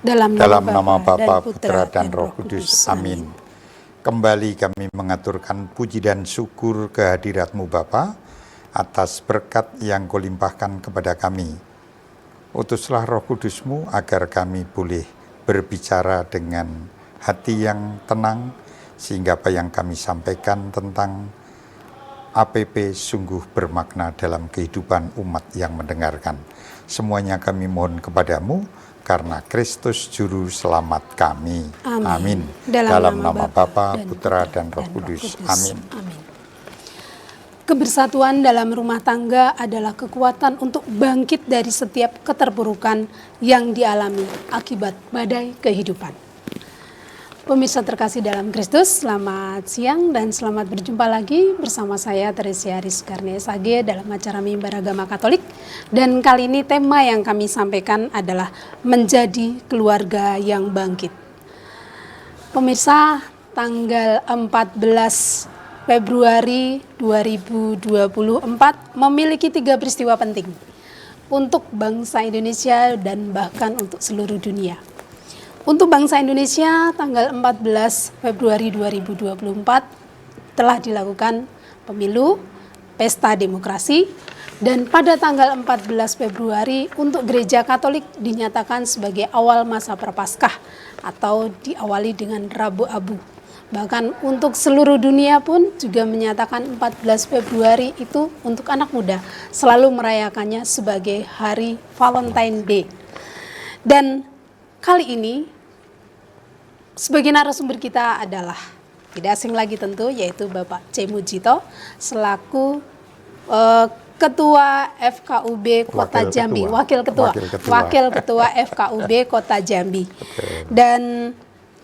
Dalam nama Bapa, Putra, dan Roh Kudus. Amin. Kembali kami mengaturkan puji dan syukur kehadirat-Mu Bapa atas berkat yang Kau limpahkan kepada kami. Utuslah Roh Kudus-Mu agar kami boleh berbicara dengan hati yang tenang, sehingga apa yang kami sampaikan tentang APP sungguh bermakna dalam kehidupan umat yang mendengarkan. Semuanya kami mohon kepadamu, karena Kristus Juru Selamat kami. Amin. Dalam nama Bapa, Putra, dan Roh Kudus. Amin. Kebersatuan dalam rumah tangga adalah kekuatan untuk bangkit dari setiap keterpurukan yang dialami akibat badai kehidupan. Pemirsa terkasih dalam Kristus, selamat siang dan selamat berjumpa lagi bersama saya Teresia Rizkarnia SAG dalam acara Mimbar Agama Katolik. Dan kali ini tema yang kami sampaikan adalah menjadi keluarga yang bangkit. Pemirsa, tanggal 14 Februari 2024 memiliki 3 peristiwa penting untuk bangsa Indonesia dan bahkan untuk seluruh dunia. Untuk bangsa Indonesia, tanggal 14 Februari 2024 telah dilakukan pemilu, pesta demokrasi, dan pada tanggal 14 Februari untuk Gereja Katolik dinyatakan sebagai awal masa Prapaskah atau diawali dengan Rabu Abu. Bahkan untuk seluruh dunia pun juga menyatakan 14 Februari itu untuk anak muda selalu merayakannya sebagai Hari Valentine Day. Dan kali ini sebagai narasumber kita adalah tidak asing lagi tentu, yaitu Bapak C. Mujito selaku Ketua FKUB Kota Jambi, Wakil Ketua FKUB Kota Jambi, dan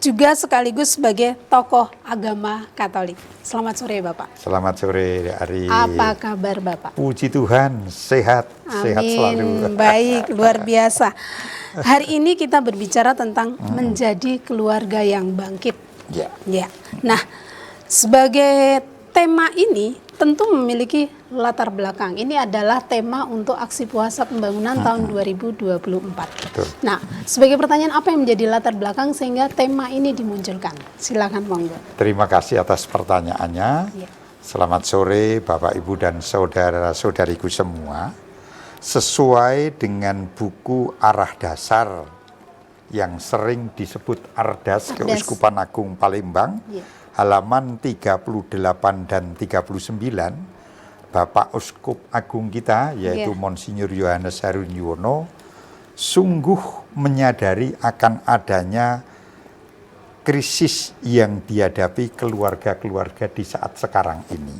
juga sekaligus sebagai tokoh agama Katolik. Selamat sore Bapak. Selamat sore Ari. Apa kabar Bapak? Puji Tuhan, sehat, sehat selalu. Baik, luar biasa. Hari ini kita berbicara tentang menjadi keluarga yang bangkit. Ya. Nah, sebagai tema ini tentu memiliki latar belakang. Ini adalah tema untuk aksi puasa pembangunan tahun 2024. Betul. Nah, sebagai pertanyaan, apa yang menjadi latar belakang sehingga tema ini dimunculkan? Silakan monggo. Terima kasih atas pertanyaannya. Ya. Selamat sore Bapak, Ibu, dan saudara-saudariku semua. Sesuai dengan buku Arah Dasar yang sering disebut Ardas Keuskupan Agung Palembang, halaman 38 dan 39, Bapak Uskup Agung kita, yaitu Monsinyur Yohanes Harun Yuwono, sungguh menyadari akan adanya krisis yang dihadapi keluarga-keluarga di saat sekarang ini.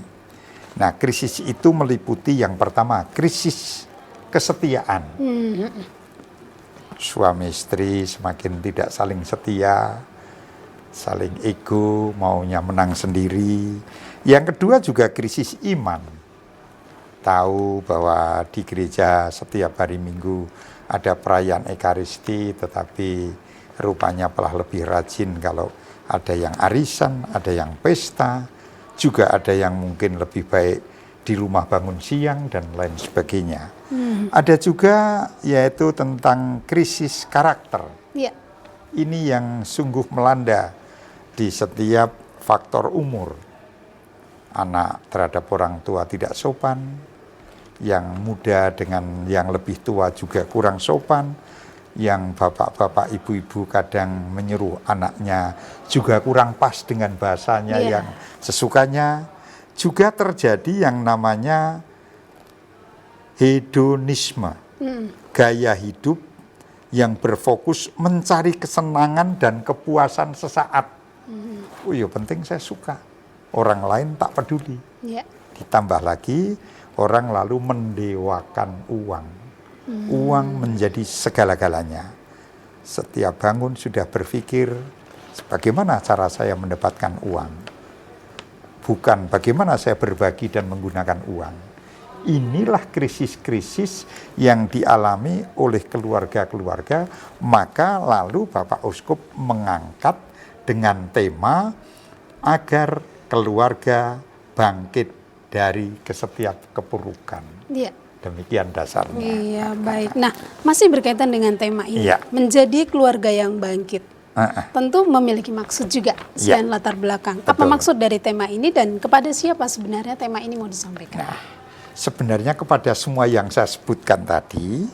Nah, krisis itu meliputi yang pertama, krisis kesetiaan. Suami istri semakin tidak saling setia, saling ego, maunya menang sendiri. Yang kedua juga krisis iman. Tahu bahwa di gereja setiap hari Minggu ada perayaan Ekaristi, tetapi rupanya telah lebih rajin kalau ada yang arisan, ada yang pesta, juga ada yang mungkin lebih baik di rumah bangun siang dan lain sebagainya. Ada juga yaitu tentang krisis karakter. Ini yang sungguh melanda di setiap faktor umur. Anak terhadap orang tua tidak sopan, yang muda dengan yang lebih tua juga kurang sopan, yang bapak-bapak, ibu-ibu kadang menyuruh anaknya juga kurang pas dengan bahasanya yang sesukanya. Juga terjadi yang namanya hedonisme, gaya hidup yang berfokus mencari kesenangan dan kepuasan sesaat. Oh iya, penting saya suka, orang lain tak peduli. Ditambah lagi orang lalu mendewakan uang. Uang menjadi segala-galanya. Setiap bangun sudah berpikir, bagaimana cara saya mendapatkan uang? Bukan bagaimana saya berbagi dan menggunakan uang. Inilah krisis-krisis yang dialami oleh keluarga-keluarga. Maka lalu Bapak Uskup mengangkat dengan tema agar keluarga bangkit dari setiap kepurukan. Demikian dasarnya. Iya, baik. Nah, masih berkaitan dengan tema ini, Iya. menjadi keluarga yang bangkit. Tentu memiliki maksud juga selain latar belakang. Apa Betul. maksud dari tema ini dan kepada siapa sebenarnya tema ini mau disampaikan? Nah, sebenarnya kepada semua yang saya sebutkan tadi,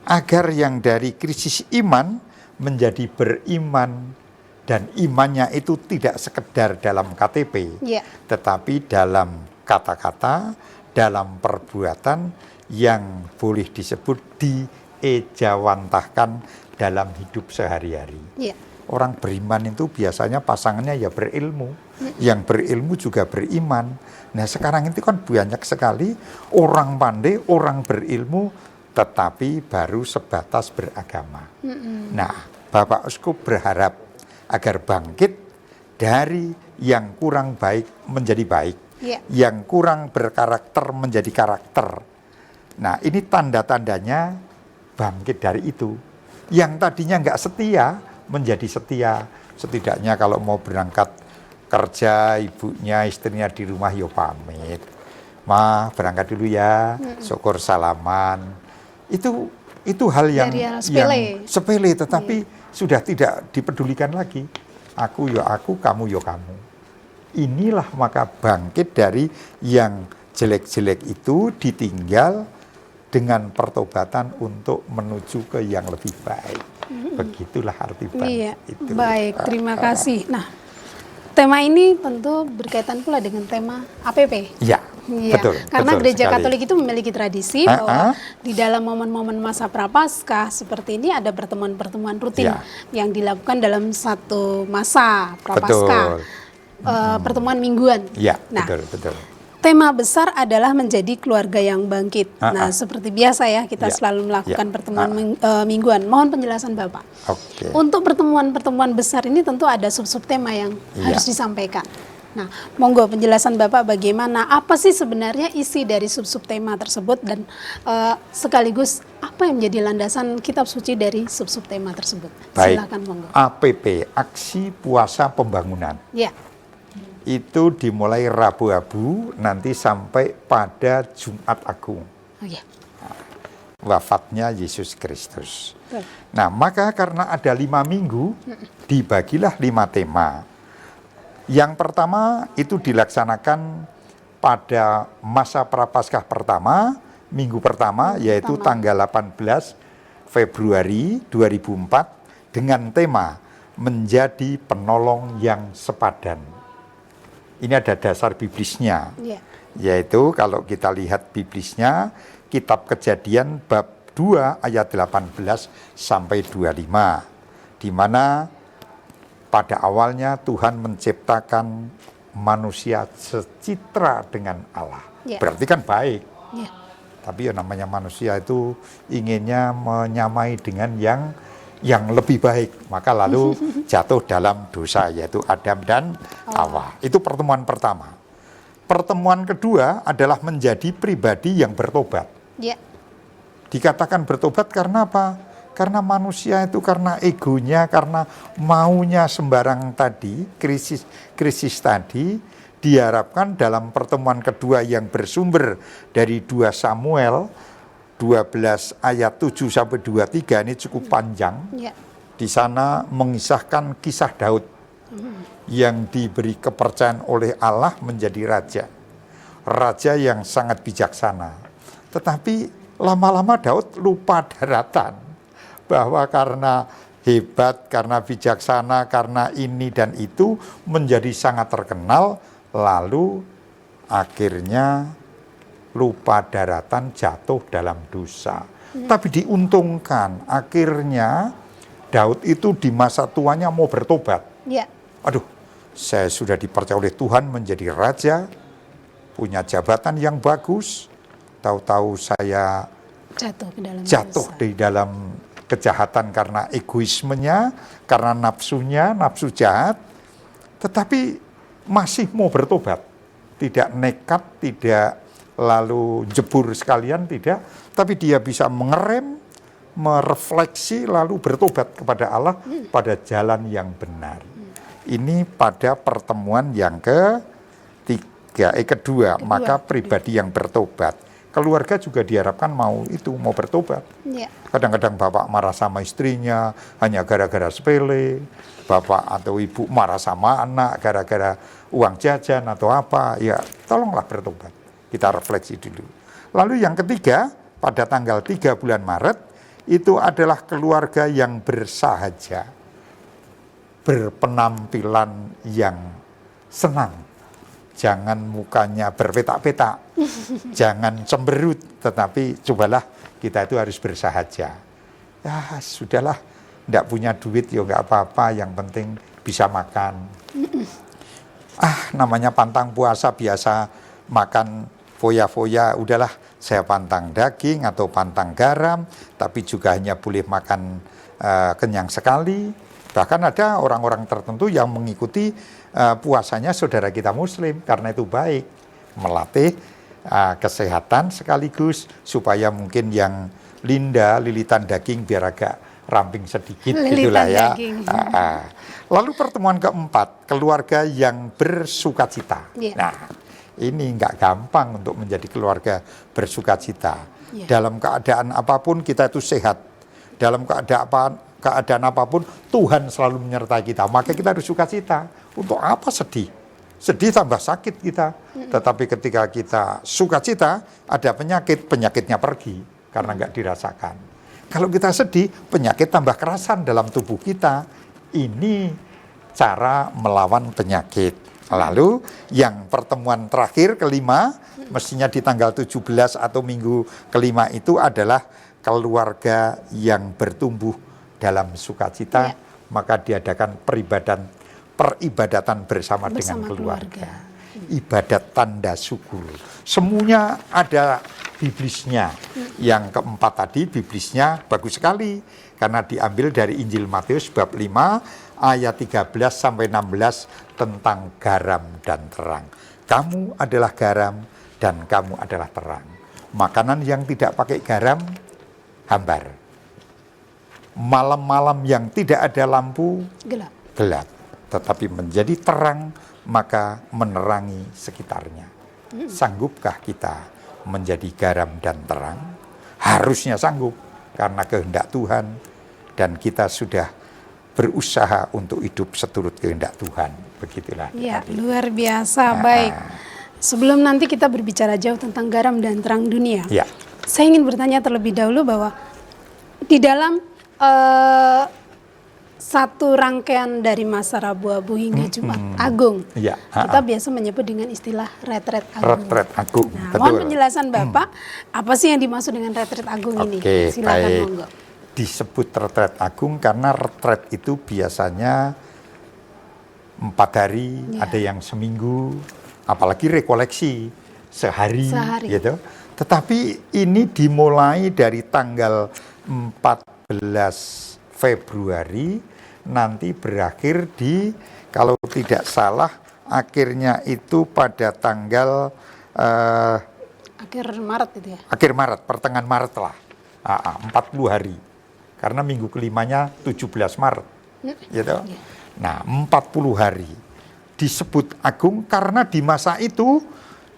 agar yang dari krisis iman menjadi beriman, dan imannya itu tidak sekedar dalam KTP, Iya. tetapi dalam kata-kata, dalam perbuatan yang boleh disebut diejawantahkan dalam hidup sehari-hari. Iya. Orang beriman itu biasanya pasangannya ya berilmu, yang berilmu juga beriman. Nah sekarang itu kan banyak sekali orang pandai, orang berilmu, tetapi baru sebatas beragama. Nah Bapak Uskup berharap agar bangkit dari yang kurang baik menjadi baik, Iya. yang kurang berkarakter menjadi karakter. Nah ini tanda-tandanya bangkit dari itu. Yang tadinya nggak setia menjadi setia. Setidaknya kalau mau berangkat kerja, ibunya, istrinya di rumah, yo pamit. Ma, berangkat dulu ya, syukur salaman. Itu hal yang, Dari hal sepele. yang sepele, tetapi sudah tidak dipedulikan lagi. Aku yo aku, kamu yo kamu. Inilah maka bangkit dari yang jelek-jelek itu ditinggal dengan pertobatan untuk menuju ke yang lebih baik. Begitulah arti bangkit Iya, itu. baik, terima kasih. Nah, tema ini tentu berkaitan pula dengan tema APP. Iya, Iya, betul. karena betul gereja sekali. Katolik itu memiliki tradisi bahwa di dalam momen-momen masa Prapaskah seperti ini ada pertemuan-pertemuan rutin Iya. yang dilakukan dalam satu masa Prapaskah, pertemuan mingguan. Iya, Nah, betul. tema besar adalah menjadi keluarga yang bangkit. Nah, seperti biasa ya, kita Ya, selalu melakukan ya, pertemuan mingguan. Mohon penjelasan Bapak. Oke. Untuk pertemuan-pertemuan besar ini tentu ada sub-sub tema yang Iya. harus disampaikan. Nah, monggo penjelasan Bapak bagaimana, apa sih sebenarnya isi dari sub-sub tema tersebut dan sekaligus apa yang menjadi landasan kitab suci dari sub-sub tema tersebut. Baik. Silakan monggo. APP, Aksi Puasa Pembangunan. Ya, Itu dimulai Rabu-Abu nanti sampai pada Jumat Agung, oh ya. wafatnya Yesus Kristus. Betul. Nah, maka karena ada 5 minggu, dibagilah 5 tema. Yang pertama itu dilaksanakan pada masa Prapaskah pertama, minggu pertama, yaitu tanggal 18 Februari 2004, dengan tema menjadi penolong yang sepadan. Ini ada dasar biblisnya, Ya. yaitu kalau kita lihat biblisnya, kitab Kejadian bab 2 ayat 18 sampai 25, di mana pada awalnya Tuhan menciptakan manusia secitra dengan Allah. Ya. Berarti kan baik. Ya. Tapi ya namanya manusia itu inginnya menyamai dengan yang lebih baik. Maka lalu jatuh dalam dosa, yaitu Adam dan Hawa. Itu pertemuan pertama. Pertemuan kedua adalah menjadi pribadi yang bertobat. Ya. Dikatakan bertobat karena apa? Karena manusia itu karena egonya, karena maunya sembarang tadi, krisis tadi, diharapkan dalam pertemuan kedua yang bersumber dari 2 Samuel 12 ayat 7 sampai 23, ini cukup panjang. Ya. Di sana mengisahkan kisah Daud yang diberi kepercayaan oleh Allah menjadi raja. Raja yang sangat bijaksana. Tetapi lama-lama Daud lupa daratan. Bahwa karena hebat, karena bijaksana, karena ini dan itu menjadi sangat terkenal, lalu akhirnya lupa daratan, jatuh dalam dosa. Tapi diuntungkan, akhirnya Daud itu di masa tuanya mau bertobat. Ya. Aduh, saya sudah dipercaya oleh Tuhan menjadi raja, punya jabatan yang bagus, tahu-tahu saya Jatuh ke dalam jatuh dosa. di dalam kejahatan karena egoismenya, karena nafsunya, nafsu jahat, tetapi masih mau bertobat. Tidak nekat, tidak lalu jebur sekalian, tidak, tapi dia bisa mengerem, merefleksi, lalu bertobat kepada Allah pada jalan yang benar. Ini pada pertemuan yang kedua, maka pribadi yang bertobat. keluarga juga diharapkan mau bertobat. Ya. Kadang-kadang bapak marah sama istrinya hanya gara-gara sepele, bapak atau ibu marah sama anak gara-gara uang jajan atau apa, ya tolonglah bertobat. Kita refleksi dulu. Lalu yang ketiga, pada tanggal 3 bulan Maret, itu adalah keluarga yang bersahaja, berpenampilan yang senang. Jangan mukanya berpetak-petak, jangan cemberut, tetapi cobalah kita itu harus bersahaja. Ya sudahlah, tidak punya duit ya nggak apa-apa, yang penting bisa makan. Namanya pantang puasa biasa makan foya-foya, udahlah saya pantang daging atau pantang garam, tapi juga hanya boleh makan kenyang sekali. Bahkan ada orang-orang tertentu yang mengikuti puasanya saudara kita muslim, karena itu baik, melatih kesehatan sekaligus supaya mungkin yang lilitan daging biar agak ramping sedikit gitulah ya. Lalu pertemuan keempat, keluarga yang bersukacita. Nah, ini nggak gampang untuk menjadi keluarga bersukacita. Dalam keadaan apapun kita itu sehat. Dalam keadaan apapun Tuhan selalu menyertai kita, maka kita harus sukacita. Untuk apa sedih? Sedih tambah sakit kita. Tetapi ketika kita sukacita, ada penyakitnya pergi karena nggak dirasakan. Kalau kita sedih, penyakit tambah kerasan dalam tubuh kita. Ini cara melawan penyakit. Lalu yang pertemuan terakhir kelima, mestinya di tanggal 17 atau minggu kelima itu adalah keluarga yang bertumbuh dalam sukacita, maka diadakan peribadatan bersama dengan keluarga. Ibadat tanda syukur. Semuanya ada biblisnya. Yang keempat tadi biblisnya bagus sekali karena diambil dari Injil Matius bab 5 ayat 13 sampai 16 tentang garam dan terang. Kamu adalah garam dan kamu adalah terang. Makanan yang tidak pakai garam hambar. Malam-malam yang tidak ada lampu gelap. Tetapi menjadi terang, maka menerangi sekitarnya. Sanggupkah kita menjadi garam dan terang? Harusnya sanggup, karena kehendak Tuhan, dan kita sudah berusaha untuk hidup seturut kehendak Tuhan. Begitulah. Ya, luar biasa. Baik. Sebelum nanti kita berbicara jauh tentang garam dan terang dunia, saya ingin bertanya terlebih dahulu bahwa di dalam satu rangkaian dari masa Rabu-Abu hingga Jumat Agung, kita biasa menyebut dengan istilah retret agung. Retret agung. Nah, mohon penjelasan Bapak, apa sih yang dimaksud dengan retret agung ini? Silakan, baik. monggo. Disebut retret agung karena retret itu biasanya 4 hari, ada yang seminggu, apalagi rekoleksi sehari. Gitu. Tetapi ini dimulai dari tanggal 14 Februari, nanti berakhir di, kalau tidak salah, akhirnya itu pada tanggal akhir Maret itu ya? Akhir Maret, pertengahan Maret lah, 40 hari. Karena minggu kelimanya 17 Maret. Gitu. Nah, 40 hari. Disebut agung karena di masa itu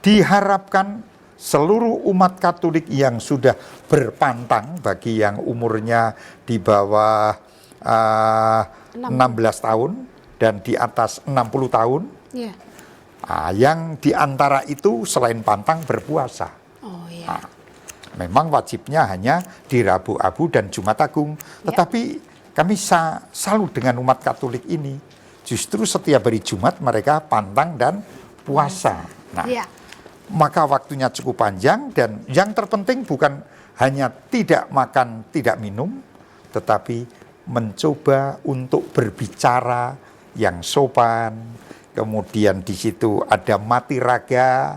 diharapkan seluruh umat Katolik yang sudah berpantang, bagi yang umurnya di bawah 16 tahun dan di atas 60 tahun, yang diantara itu selain pantang berpuasa. Memang wajibnya hanya di Rabu-Abu dan Jumat Agung, tetapi kami salut dengan umat Katolik ini. Justru setiap hari Jumat mereka pantang dan puasa. Nah, maka waktunya cukup panjang, dan yang terpenting bukan hanya tidak makan, tidak minum, tetapi mencoba untuk berbicara yang sopan. Kemudian di situ ada mati raga,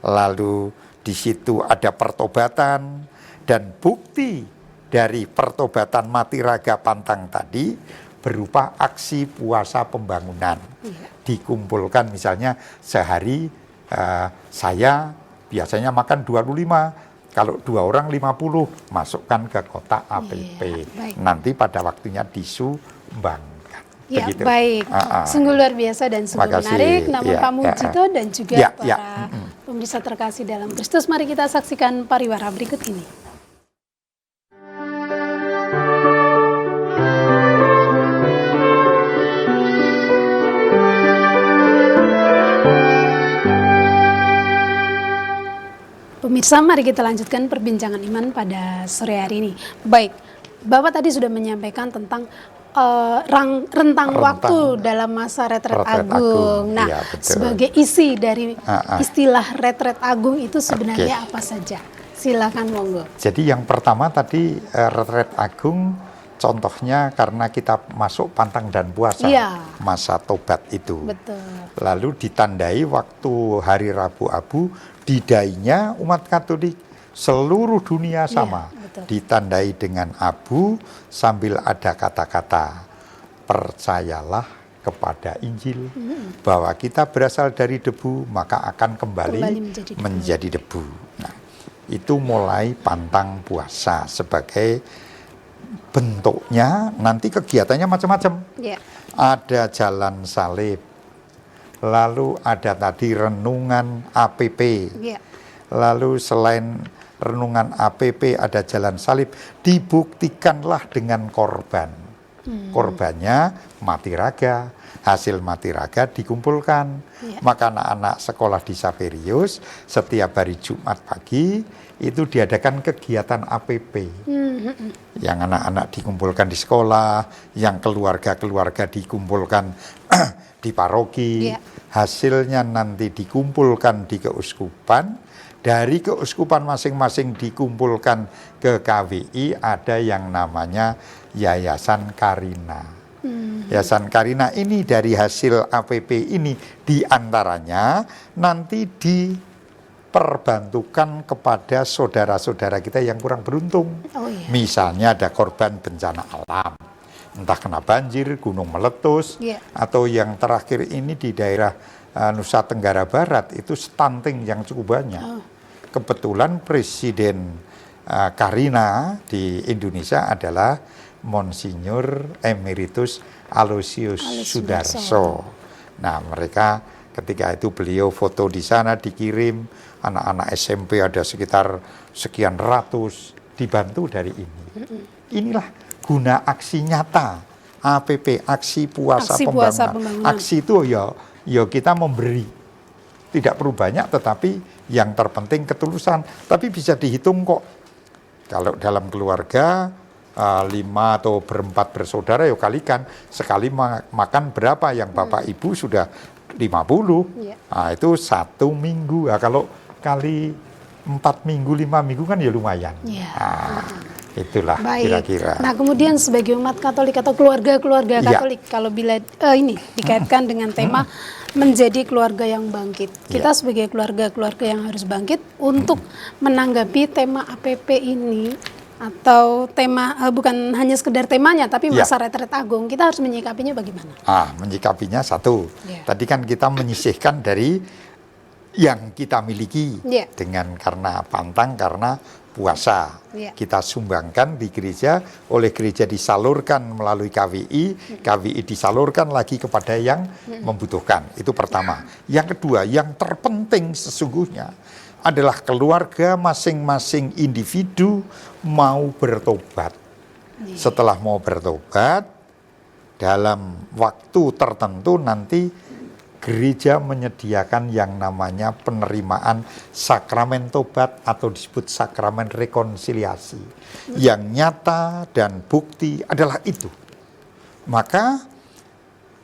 lalu di situ ada pertobatan, dan bukti dari pertobatan mati raga pantang tadi berupa aksi puasa pembangunan. Dikumpulkan misalnya sehari saya biasanya makan 25, kalau 2 orang 50, masukkan ke kotak APP. Nanti pada waktunya disumbangkan. Ya, baik. Sungguh luar biasa dan sungguh menarik. Namun Pak Mujito dan juga para pemirsa terkasih dalam Kristus, mari kita saksikan pariwara berikut ini. Pemirsa, mari kita lanjutkan perbincangan iman pada sore hari ini. Baik, Bapak tadi sudah menyampaikan tentang rentang waktu dalam masa retret agung. Nah, ya, sebagai isi dari istilah retret agung itu sebenarnya apa saja? Silakan monggo. Jadi yang pertama tadi retret agung, contohnya karena kita masuk pantang dan puasa, masa tobat itu. Betul. Lalu ditandai waktu hari Rabu Abu, didainya umat Katolik seluruh dunia sama. Ditandai dengan abu sambil ada kata-kata percayalah kepada Injil bahwa kita berasal dari debu maka akan kembali menjadi debu. Nah, itu mulai pantang puasa sebagai bentuknya, nanti kegiatannya macam-macam. Ada jalan salib, lalu ada tadi renungan APP, lalu selain renungan APP ada jalan salib, dibuktikanlah dengan korban. Korbannya mati raga, hasil mati raga dikumpulkan. Maka anak-anak sekolah di Saverius setiap hari Jumat pagi itu diadakan kegiatan APP. Yang anak-anak dikumpulkan di sekolah, yang keluarga-keluarga dikumpulkan di paroki. Hasilnya nanti dikumpulkan di keuskupan. Dari keuskupan masing-masing dikumpulkan ke KWI, ada yang namanya Yayasan Karina. Yayasan Karina ini dari hasil APP ini diantaranya nanti diperbantukan kepada saudara-saudara kita yang kurang beruntung. Misalnya ada korban bencana alam, entah kena banjir, gunung meletus, atau yang terakhir ini di daerah Nusa Tenggara Barat itu stunting yang cukup banyak. Kebetulan Presiden Karina di Indonesia adalah Monsinyur Emeritus Aloysius Sudarso. Nah, mereka ketika itu beliau foto di sana dikirim, anak-anak SMP ada sekitar sekian ratus, dibantu dari ini. Inilah guna aksi nyata APP, aksi puasa pembangunan. Aksi itu ya kita memberi, tidak perlu banyak, tetapi yang terpenting ketulusan. Tapi bisa dihitung kok, kalau dalam keluarga 5 atau berempat bersaudara, ya kalikan sekali makan berapa, yang bapak ibu sudah 50, nah itu 1 minggu. Nah, kalau kali 4 minggu 5 minggu kan ya lumayan. Nah, itulah kira-kira. Nah, kemudian sebagai umat Katolik atau keluarga-keluarga Katolik, kalau bila ini dikaitkan dengan tema menjadi keluarga yang bangkit, kita sebagai keluarga-keluarga yang harus bangkit untuk menanggapi tema APP ini, atau tema bukan hanya sekedar temanya, tapi masa retret agung, kita harus menyikapinya bagaimana? Menyikapinya satu, tadi kan kita menyisihkan dari yang kita miliki dengan karena pantang, karena puasa. Kita sumbangkan di gereja, oleh gereja disalurkan melalui KWI, KWI disalurkan lagi kepada yang membutuhkan. Itu pertama. Yang kedua, yang terpenting sesungguhnya adalah keluarga masing-masing individu mau bertobat. Setelah mau bertobat, dalam waktu tertentu nanti gereja menyediakan yang namanya penerimaan sakramen tobat atau disebut sakramen rekonsiliasi. Yang nyata dan bukti adalah itu. Maka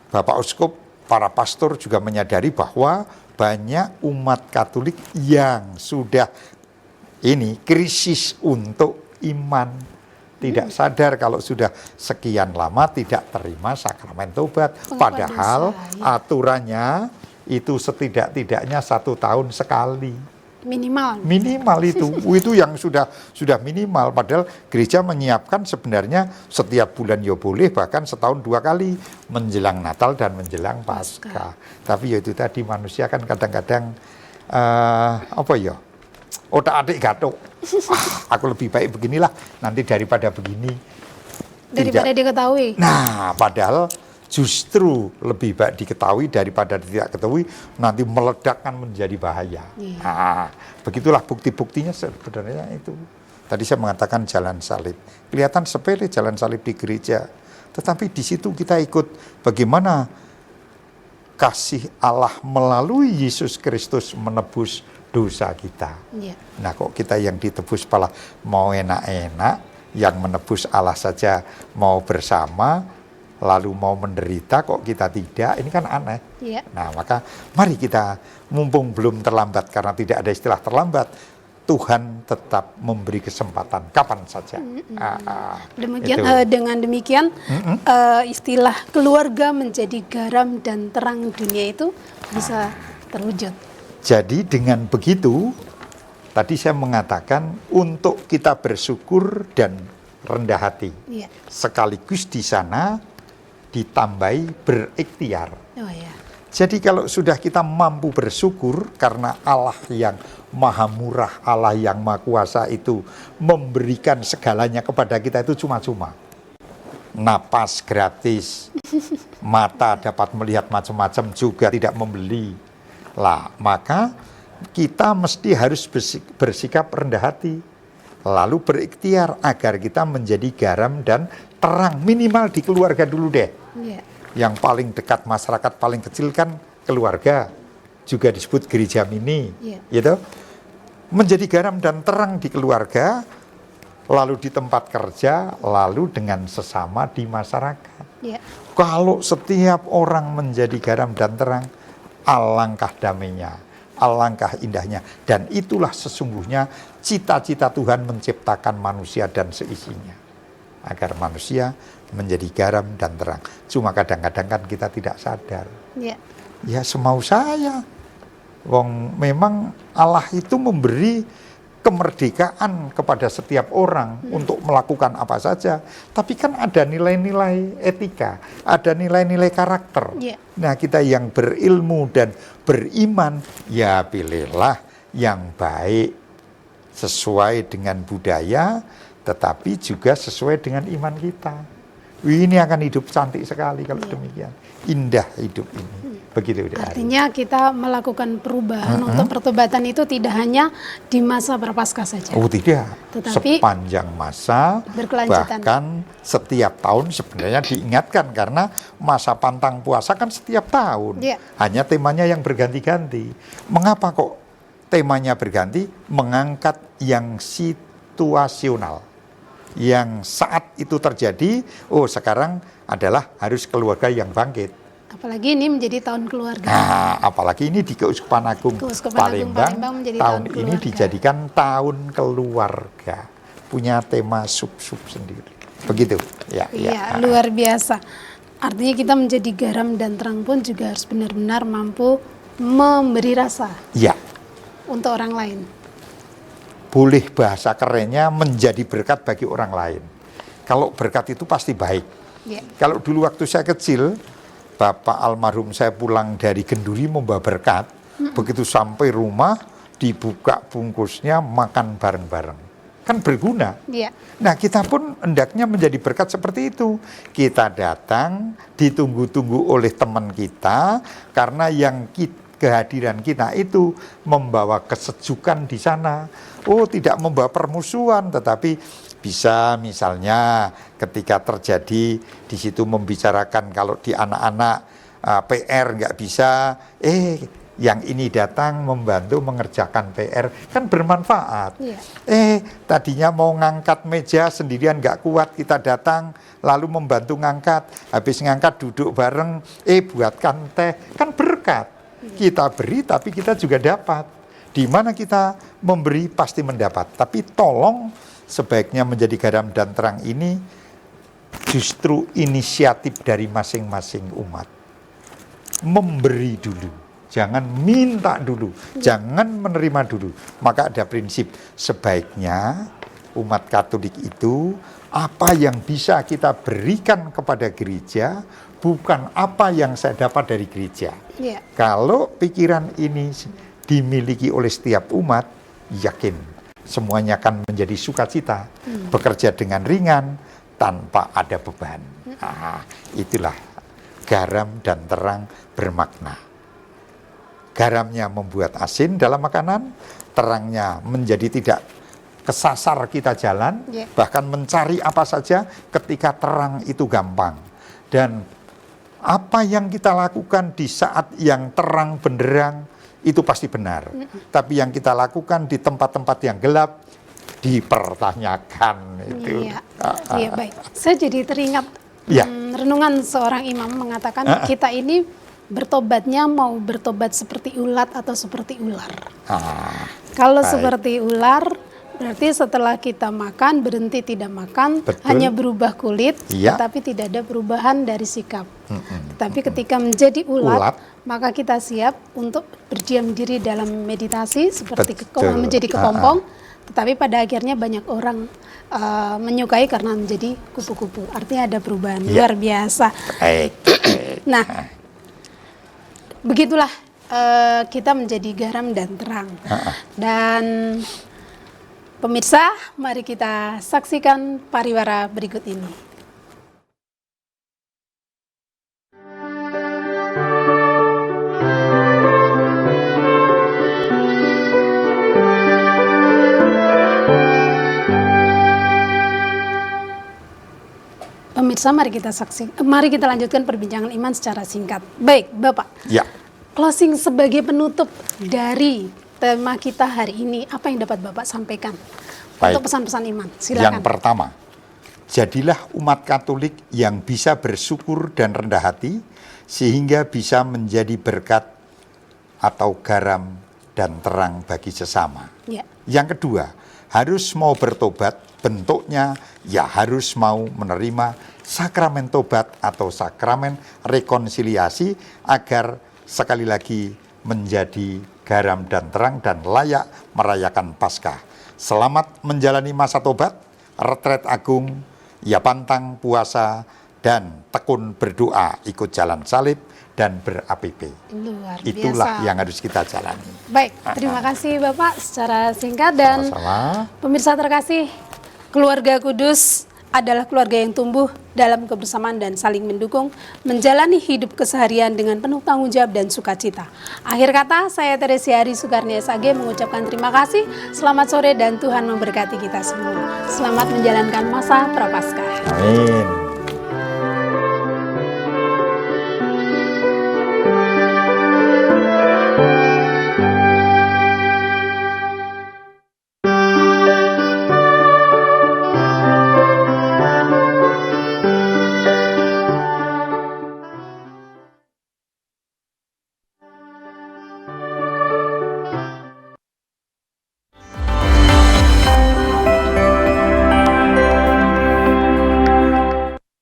Bapak Uskup, para pastor juga menyadari bahwa banyak umat Katolik yang sudah ini krisis untuk iman. Tidak sadar kalau sudah sekian lama tidak terima sakramen tobat. Padahal aturannya itu setidak-tidaknya 1 tahun sekali. Minimal itu yang sudah minimal. Padahal gereja menyiapkan sebenarnya setiap bulan ya boleh, bahkan setahun 2 kali, menjelang Natal dan menjelang Paskah. Tapi ya itu tadi, manusia kan kadang-kadang otak-atik gatuk. Aku lebih baik beginilah nanti daripada begini. Daripada diketahui. Nah, padahal justru lebih baik diketahui daripada tidak ketahui, nanti meledakkan menjadi bahaya. Iya. Nah, begitulah bukti-buktinya sebenarnya itu. Tadi saya mengatakan jalan salib. Kelihatan sepele jalan salib di gereja. Tetapi di situ kita ikut bagaimana kasih Allah melalui Yesus Kristus menebus dosa kita. Iya. Nah kok kita yang ditebus malah mau enak-enak, yang menebus Allah saja mau bersama, lalu mau menderita kok kita tidak, ini kan aneh. Iya. Nah maka mari kita mumpung belum terlambat, karena tidak ada istilah terlambat, Tuhan tetap memberi kesempatan kapan saja. Demikian, Itu. dengan demikian istilah keluarga menjadi garam dan terang dunia itu bisa terwujud. Jadi dengan begitu, tadi saya mengatakan untuk kita bersyukur dan rendah hati. Iya. Sekaligus di sana ditambahi berikhtiar. Oh ya. Jadi kalau sudah kita mampu bersyukur karena Allah yang maha murah, Allah yang maha kuasa itu memberikan segalanya kepada kita itu cuma-cuma. Napas gratis, mata dapat melihat macam-macam juga tidak membeli. Lah, maka kita mesti harus bersikap rendah hati. Lalu berikhtiar agar kita menjadi garam dan terang, minimal di keluarga dulu deh. Iya. Yang paling dekat masyarakat paling kecil kan keluarga, juga disebut gereja mini, gitu. Menjadi garam dan terang di keluarga, lalu di tempat kerja, lalu dengan sesama di masyarakat. Iya. Kalau setiap orang menjadi garam dan terang, alangkah damainya, alangkah indahnya. Dan itulah sesungguhnya cita-cita Tuhan menciptakan manusia dan seisinya. Agar manusia menjadi garam dan terang. Cuma kadang-kadang kan kita tidak sadar. Iya. Ya semau saya. Wong memang Allah itu memberi kemerdekaan kepada setiap orang untuk melakukan apa saja. Tapi kan ada nilai-nilai etika, ada nilai-nilai karakter. Iya. Nah kita yang berilmu dan beriman, ya pilihlah yang baik sesuai dengan budaya, tetapi juga sesuai dengan iman kita. Ini akan hidup cantik sekali kalau demikian. Indah hidup ini. Begitu. Artinya kita melakukan perubahan untuk pertobatan itu tidak hanya di masa Prapaskah saja. Oh tidak, Tetapi sepanjang masa, berkelanjutan. bahkan setiap tahun sebenarnya diingatkan karena masa pantang puasa kan setiap tahun. Iya. Hanya temanya yang berganti-ganti. Mengapa kok temanya berganti? Mengangkat yang situasional. Yang saat itu terjadi, oh sekarang adalah harus keluarga yang bangkit. apalagi ini menjadi tahun keluarga. Nah, apalagi ini di Keuskupan Agung Palembang, menjadi tahun ini keluarga. dijadikan tahun keluarga, punya tema sub-sub sendiri. Begitu, ya. Iya, luar biasa. Artinya kita menjadi garam dan terang pun juga harus benar-benar mampu memberi rasa Ya, untuk orang lain. boleh bahasa kerennya menjadi berkat bagi orang lain. Kalau berkat itu pasti baik. Ya. Kalau dulu waktu saya kecil, Bapak almarhum saya pulang dari Genduri membawa berkat. Begitu sampai rumah, dibuka bungkusnya, makan bareng-bareng. Kan berguna. Ya. Nah kita pun hendaknya menjadi berkat seperti itu. Kita datang, ditunggu-tunggu oleh teman kita, karena yang kehadiran kita itu membawa kesejukan di sana. Oh, tidak membawa permusuhan, tetapi bisa misalnya ketika terjadi di situ membicarakan kalau di anak-anak PR nggak bisa, yang ini datang membantu mengerjakan PR, kan bermanfaat. Iya. Tadinya mau ngangkat meja sendirian nggak kuat, kita datang lalu membantu ngangkat, habis ngangkat duduk bareng, buatkan teh, kan berkat. Kita beri tapi kita juga dapat. Di mana kita memberi pasti mendapat. Tapi tolong sebaiknya menjadi garam dan terang ini justru inisiatif dari masing-masing umat. Memberi dulu. Jangan minta dulu, jangan menerima dulu. Maka ada prinsip, sebaiknya umat Katolik itu apa yang bisa kita berikan kepada gereja, bukan apa yang saya dapat dari gereja. Ya. Kalau pikiran ini dimiliki oleh setiap umat, yakin semuanya akan menjadi sukacita, bekerja dengan ringan tanpa ada beban. Itulah garam dan terang bermakna. Garamnya membuat asin dalam makanan, terangnya menjadi tidak kesasar kita jalan, bahkan mencari apa saja ketika terang itu gampang. Dan apa yang kita lakukan di saat yang terang benderang itu pasti benar. Tapi yang kita lakukan di tempat-tempat yang gelap dipertanyakan itu. Iya, baik. Saya jadi teringat renungan seorang imam mengatakan kita ini bertobatnya mau bertobat seperti ulat atau seperti ular. Kalau seperti ular, berarti setelah kita makan berhenti tidak makan, hanya berubah kulit, tetapi tidak ada perubahan dari sikap. Tetapi ketika menjadi ulat, maka kita siap untuk berdiam diri dalam meditasi seperti menjadi kepompong. Tetapi pada akhirnya banyak orang menyukai karena menjadi kupu-kupu. Artinya ada perubahan luar biasa. Nah, begitulah kita menjadi garam dan terang. Dan pemirsa, mari kita saksikan pariwara berikut ini. Pemirsa, mari kita lanjutkan perbincangan iman secara singkat. Baik, Bapak. Closing sebagai penutup dari tema kita hari ini, apa yang dapat Bapak sampaikan untuk pesan-pesan iman? Silakan. Yang pertama, jadilah umat Katolik yang bisa bersyukur dan rendah hati, sehingga bisa menjadi berkat atau garam dan terang bagi sesama. Yang kedua, harus mau bertobat, bentuknya ya harus mau menerima sakramen tobat atau sakramen rekonsiliasi agar sekali lagi menjadi garam dan terang dan layak merayakan Paskah. Selamat menjalani masa tobat, retret agung, ya pantang puasa, dan tekun berdoa, ikut jalan salib dan ber-APP. Luar biasa. Itulah yang harus kita jalani. Baik, terima kasih Bapak secara singkat. Dan pemirsa terkasih, keluarga kudus adalah keluarga yang tumbuh dalam kebersamaan dan saling mendukung, menjalani hidup keseharian dengan penuh tanggung jawab dan sukacita. Akhir kata, saya Teresia Hari Sukarnia SAG mengucapkan terima kasih, selamat sore dan Tuhan memberkati kita semua. Selamat menjalankan masa Prapaskah. Amin.